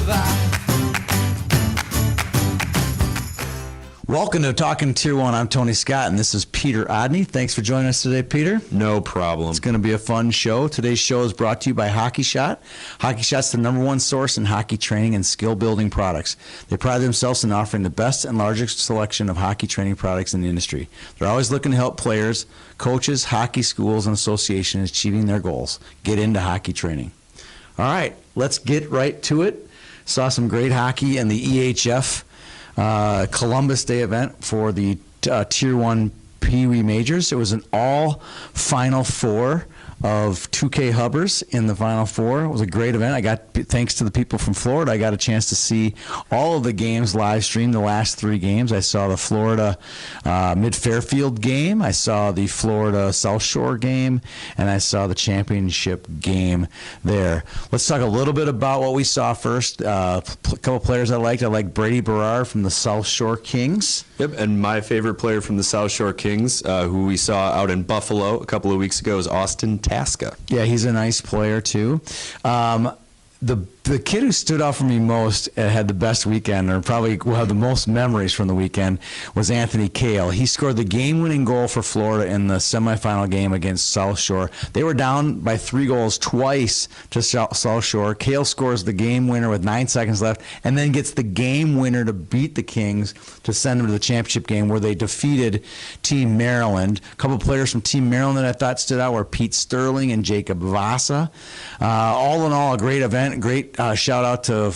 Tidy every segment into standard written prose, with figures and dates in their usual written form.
survive. Welcome to Talking Tier 1. I'm Tony Scott, and this is Peter Odney. Thanks for joining us today, Peter. No problem. It's going to be a fun show. Today's show is brought to you by Hockey Shot. Hockey Shot's the #1 source in hockey training and skill-building products. They pride themselves in offering the best and largest selection of hockey training products in the industry. They're always looking to help players, coaches, hockey schools, and associations achieving their goals. Get into hockey training. All right, let's get right to it. Saw some great hockey in the EHF Columbus Day event for the Tier 1 Peewee Majors. It was an all Final Four of 2K Hubbers in the Final Four. It was a great event. Thanks to the people from Florida, I got a chance to see all of the games live streamed, the last 3 games. I saw the Florida Mid-Fairfield game, I saw the Florida South Shore game, and I saw the championship game there. Let's talk a little bit about what we saw first. A couple players I liked. I liked Brady Berard from the South Shore Kings. Yep, and my favorite player from the South Shore Kings, who we saw out in Buffalo a couple of weeks ago, is Austin Tasca. Yeah, he's a nice player too. The kid who stood out for me most and had the best weekend, or probably will have the most memories from the weekend, was Anthony Cale. He scored the game-winning goal for Florida in the semifinal game against South Shore. They were down by 3 goals twice to South Shore. Cale scores the game winner with 9 seconds left, and then gets the game winner to beat the Kings to send them to the championship game, where they defeated Team Maryland. A couple players from Team Maryland that I thought stood out were Pete Sterling and Jacob Vasa. All in all, a great event. Great shout out to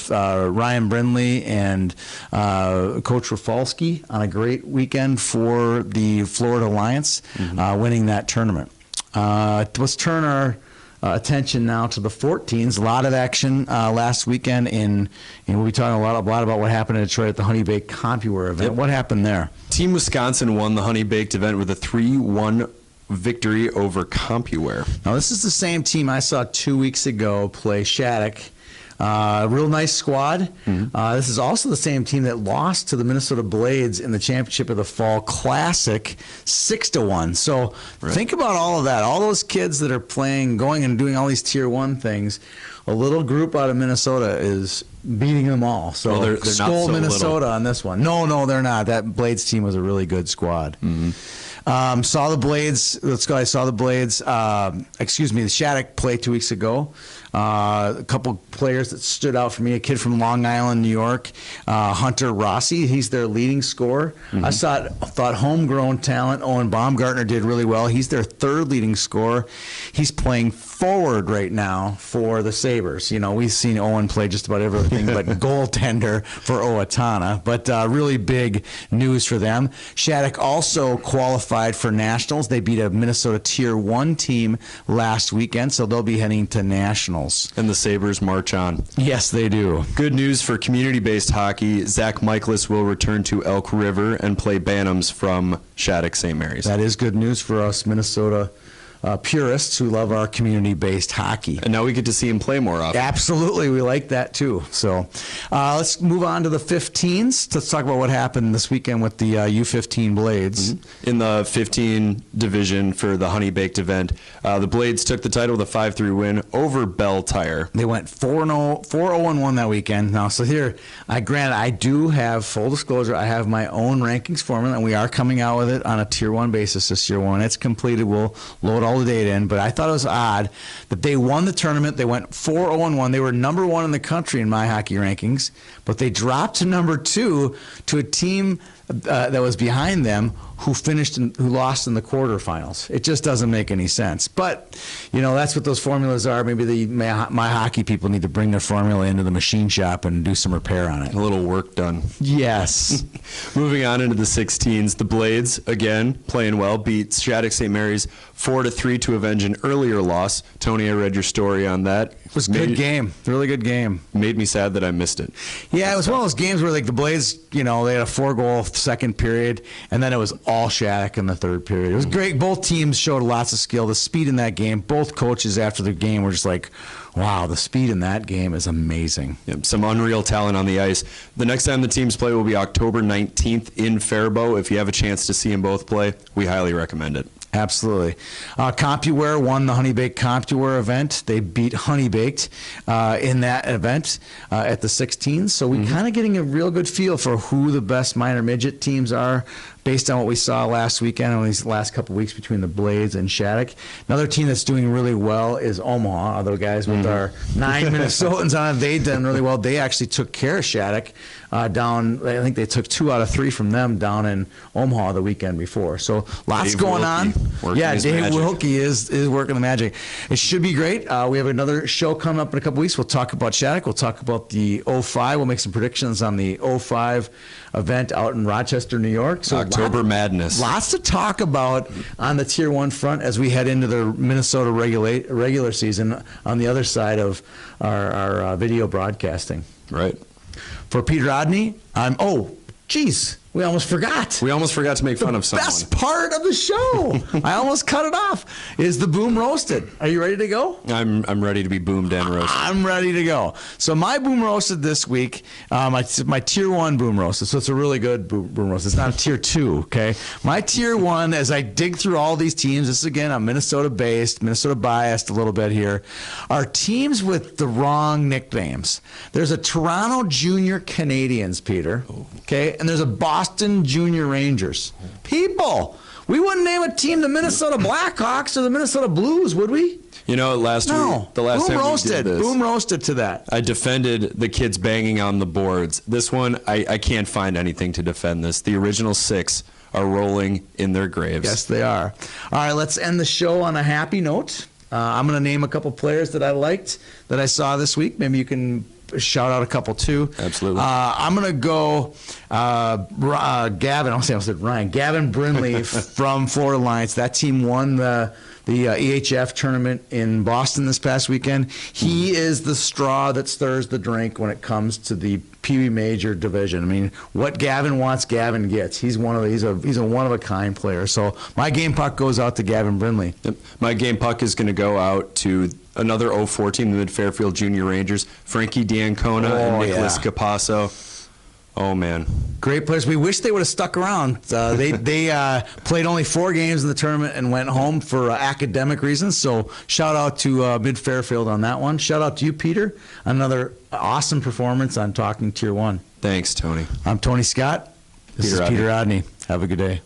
Ryan Brindley and Coach Rafalski on a great weekend for the Florida Alliance, winning that tournament. Let's turn our attention now to the 14s. A lot of action last weekend, and we'll be talking a lot about what happened in Detroit at the Honey Baked CompuWare event. Yep. What happened there? Team Wisconsin won the Honey Baked event with a 3-1 victory over CompuWare. Now, this is the same team I saw 2 weeks ago play Shattuck. Real nice squad. This is also the same team that lost to the Minnesota Blades in the championship of the Fall Classic 6-1. So think about all of that. All those kids that are playing, going and doing all these Tier 1 things. A little group out of Minnesota is beating them all. So they're skull not so Minnesota little on this one. No, they're not. That Blades team was a really good squad. Saw the Blades. Let's go. I saw the Blades. The Shattuck play 2 weeks ago. A couple players that stood out for me. A kid from Long Island, New York, Hunter Rossi. He's their leading scorer. I thought homegrown talent Owen Baumgartner did really well. He's their 3rd leading scorer. He's playing forward right now for the Sabres. You know, we've seen Owen play just about everything but goaltender for Owatonna. But really big news for them. Shattuck also qualified for nationals. They beat a Minnesota Tier 1 team last weekend, so they'll be heading to nationals. And the Sabres march on. Yes, they do. Good news for community-based hockey. Zach Michaelis will return to Elk River and play Bantams from Shattuck St. Mary's. That is good news for us Minnesota purists who love our community-based hockey. And now we get to see him play more often. Absolutely. We like that, too. So let's move on to the 15s. Let's talk about what happened this weekend with the U15 Blades. In the 15 division for the Honey Baked event, the Blades took the title with a 5-3 win over Bell Tire. They went 4-0-1 that weekend. Now, so here, I do have, full disclosure, I have my own rankings formula, and we are coming out with it on a Tier 1 basis this year. When it's completed, we'll load all the data in, but I thought it was odd that they won the tournament. They went 4-0-1. They were #1 in the country in my hockey rankings, but they dropped to #2 to a team that was behind them who lost in the quarterfinals. It just doesn't make any sense. But, you know, that's what those formulas are. Maybe my hockey people need to bring their formula into the machine shop and do some repair on it. A little work done. Yes. Moving on into the 16s, the Blades, again, playing well, beat Shattuck St. Mary's 4-3 to avenge an earlier loss. Tony, I read your story on that. It was a good game. Really good game. Made me sad that I missed it. Yeah, it was one of those games where, like, the Blades, you know, they had a 4-goal second period, and then it was all Shattuck in the third period. It was great. Both teams showed lots of skill. The speed in that game, both coaches after the game were just like, wow, the speed in that game is amazing. Yep, some unreal talent on the ice. The next time the teams play will be October 19th in Faribault. If you have a chance to see them both play, we highly recommend it. Absolutely. CompuWare won the Honey Baked CompuWare event. They beat Honey Baked in that event at the 16s. So we're kind of getting a real good feel for who the best minor midget teams are based on what we saw last weekend and these last couple weeks between the Blades and Shattuck. Another team that's doing really well is Omaha. Other guys with our 9 Minnesotans on it, they've done really well. They actually took care of Shattuck down. I think they took 2 out of 3 from them down in Omaha the weekend before. So lots going on. Yeah, Dave Wilkie is working the magic. It should be great. We have another show coming up in a couple weeks. We'll talk about Shattuck. We'll talk about the 05. We'll make some predictions on the 05 event out in Rochester, New York. So October Madness. Lots to talk about on the Tier 1 front as we head into the Minnesota regular season on the other side of our video broadcasting. Right. For Peter Rodney, we almost forgot. We almost forgot to make fun of someone. Best part of the show, I almost cut it off, is the boom roasted. Are you ready to go? I'm ready to be boomed and roasted. I'm ready to go. So my boom roasted this week, my Tier 1 boom roasted. So it's a really good boom roast. It's not a Tier 2, okay? My Tier 1, as I dig through all these teams, this is again, I'm Minnesota-based, Minnesota biased a little bit here, are teams with the wrong nicknames. There's a Toronto Junior Canadiens, Peter, okay? And there's a Boston Junior Rangers. People, we wouldn't name a team the Minnesota Blackhawks or the Minnesota Blues, would we? You know, the last time we did this, boom roasted to that. I defended the kids banging on the boards. This one, I can't find anything to defend this. The original 6 are rolling in their graves. Yes, they are. All right, let's end the show on a happy note. I'm going to name a couple players that I liked that I saw this week. Maybe you can shout out a couple too. Absolutely. I'm going to go Gavin. I said Ryan. Gavin Brindley from Florida Lions. That team won the EHF tournament in Boston this past weekend. He is the straw that stirs the drink when it comes to the Peewee Major division. I mean, what Gavin wants, Gavin gets. He's a one of a kind player. So my game puck goes out to Gavin Brindley. Yep. My game puck is going to go out to another 04 team, the Mid-Fairfield Junior Rangers, Frankie D'Ancona and Nicholas Capasso. Oh, man. Great players. We wish they would have stuck around. They played only 4 games in the tournament and went home for academic reasons. So shout out to Mid-Fairfield on that one. Shout out to you, Peter. Another awesome performance on Talking Tier 1. Thanks, Tony. I'm Tony Scott. This is Peter Rodney. Have a good day.